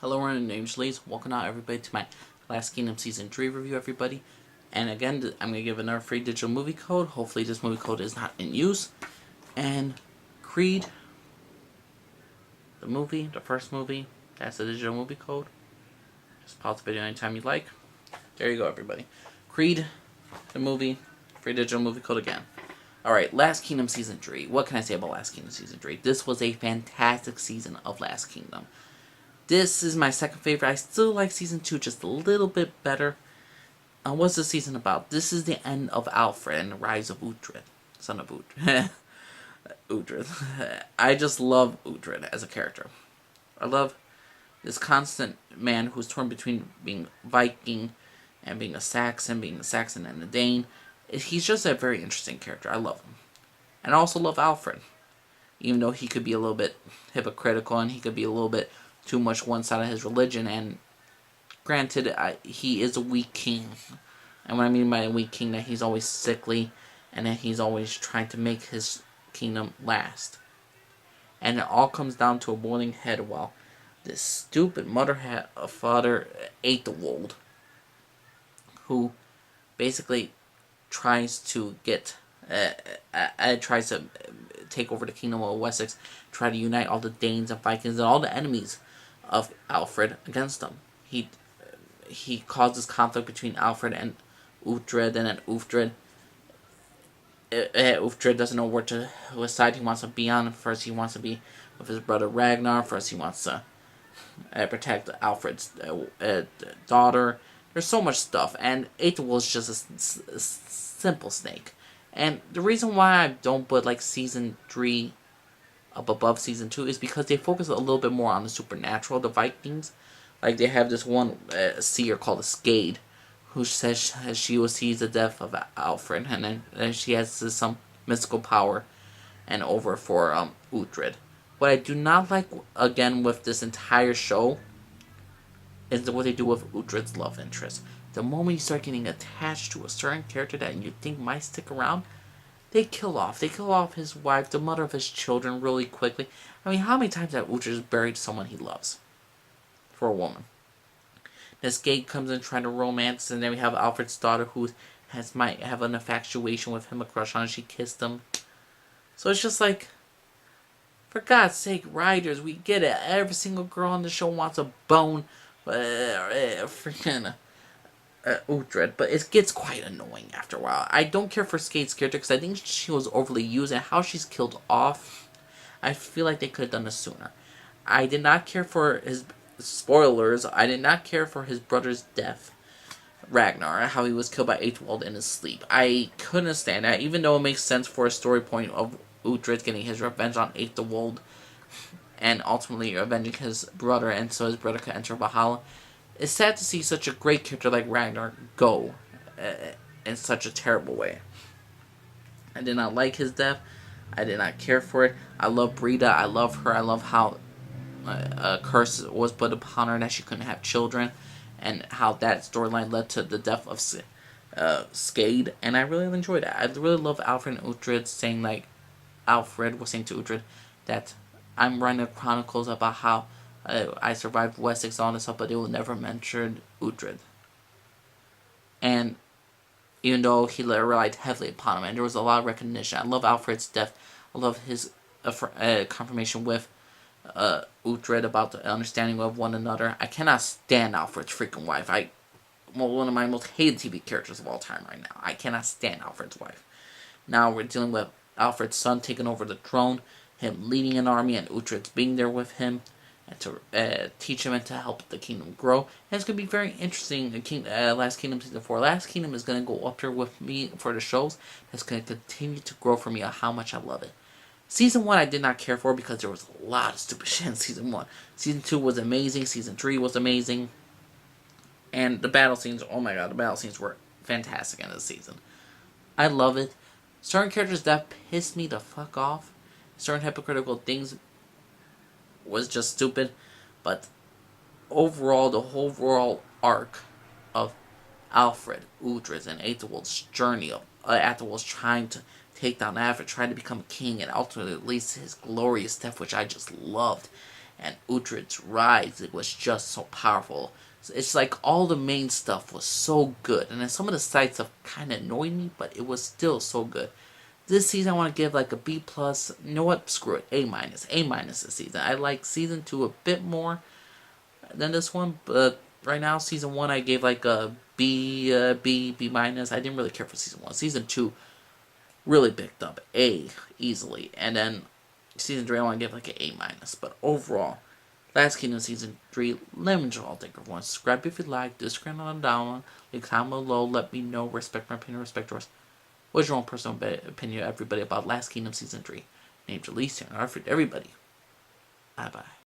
Hello, my name's Lace. Welcome out, everybody, to my Last Kingdom Season 3 review, everybody. And again, I'm going to give another free digital movie code. Hopefully this movie code is not in use. And Creed, the first movie, that's the digital movie code. Just pause the video anytime you like. There you go, everybody. Creed, the movie, free digital movie code again. Alright, Last Kingdom Season 3. What can I say about Last Kingdom Season 3? This was a fantastic season of Last Kingdom. This is my second favorite. I still like Season 2 just a little bit better. What's the season about? This is the end of Alfred and the rise of Uhtred. Son of Uhtred. Uhtred. I just love Uhtred as a character. I love this constant man who's torn between being Viking and being a Saxon and a Dane. He's just a very interesting character. I love him. And I also love Alfred. Even though he could be a little bit hypocritical and he could be a little bit too much one side of his religion, and granted, he is a weak king. And what I mean by a weak king, that he's always sickly, and that he's always trying to make his kingdom last. And it all comes down to a boiling head while this stupid father Aethelwold, who basically tries to tries to take over the kingdom of Wessex, try to unite all the Danes and Vikings and all the enemies of Alfred against them. He causes conflict between Alfred and Uhtred, and then Uhtred doesn't know what side he wants to be on. First he wants to be with his brother Ragnar. First he wants to protect Alfred's daughter. There's so much stuff, and Aethelwold is just a simple snake. And the reason why I don't put like Season 3 up above Season 2 is because they focus a little bit more on the supernatural, the Vikings. Like, they have this one seer called a Skade, who says she will see the death of Alfred, and then she has some mystical power and over for Uhtred. What I do not like, again, with this entire show is what they do with Uhtred's love interest. The moment you start getting attached to a certain character that you think might stick around, they kill off his wife, the mother of his children, really quickly. I mean, how many times have Uhtred buried someone he loves for a woman? This Skade comes in trying to romance, and then we have Alfred's daughter who might have an infatuation with him, a crush on him. She kissed him. So it's just like, for God's sake, writers, we get it. Every single girl on the show wants a bone. Freaking Uhtred, but it gets quite annoying after a while. I don't care for Skade's character because I think she was overly used, and how she's killed off, I feel like they could have done this sooner. I did not care for his spoilers. I did not care for his brother's death, Ragnar, how he was killed by Aethelwold in his sleep. I couldn't stand that, even though it makes sense for a story point of Uhtred getting his revenge on Aethelwold and ultimately avenging his brother, and so his brother could enter Valhalla. It's sad to see such a great character like Ragnar go in such a terrible way. I did not like his death. I did not care for it. I love Brida. I love her. I love how a curse was put upon her that she couldn't have children, and how that storyline led to the death of Skade. And I really enjoyed that. I really love Alfred and Uhtred saying, like, Alfred was saying to Uhtred that I'm writing chronicles about how I survived Wessex, all this stuff, but they will never mention Uhtred. And even though he relied heavily upon him, and there was a lot of recognition. I love Alfred's death. I love his confirmation with Uhtred about the understanding of one another. I cannot stand Alfred's freaking wife. One of my most hated TV characters of all time right now. I cannot stand Alfred's wife. Now we're dealing with Alfred's son taking over the throne, him leading an army, and Uhtred's being there with him and to teach him and to help the kingdom grow. And it's going to be very interesting. Last Kingdom Season 4. Last Kingdom is going to go up there with me for the shows. That's going to continue to grow for me on how much I love it. Season 1 I did not care for because there was a lot of stupid shit in Season 1. Season 2 was amazing. Season 3 was amazing. And the battle scenes, oh my god, the battle scenes were fantastic in this season. I love it. Certain characters that pissed me the fuck off. Certain hypocritical things was just stupid. But overall, the whole overall arc of Alfred, Uhtred, and Aethelwold's journey of Aethelwold's trying to take down Alfred, trying to become king, and ultimately leads to his glorious death, which I just loved. and Uhtred's rise, it was just so powerful. It's like all the main stuff was so good, and then some of the side stuff kind of annoyed me, but it was still so good. This season I want to give like a B plus. You know what? Screw it. A minus. A minus this season. I like season 2 a bit more than this one, but right now season 1 I gave like a B minus. I didn't really care for season 1. Season 2 really picked up A easily, and then season 3 I want to give like an A minus. But overall, Last Kingdom season 3. Let me know what you all think, everyone. Subscribe if you like. Discord on down. Leave a comment below. Let me know. Respect my opinion. Respect yours. What's your own personal opinion, everybody, about Last Kingdom season 3? Names released here. Everybody. Bye bye.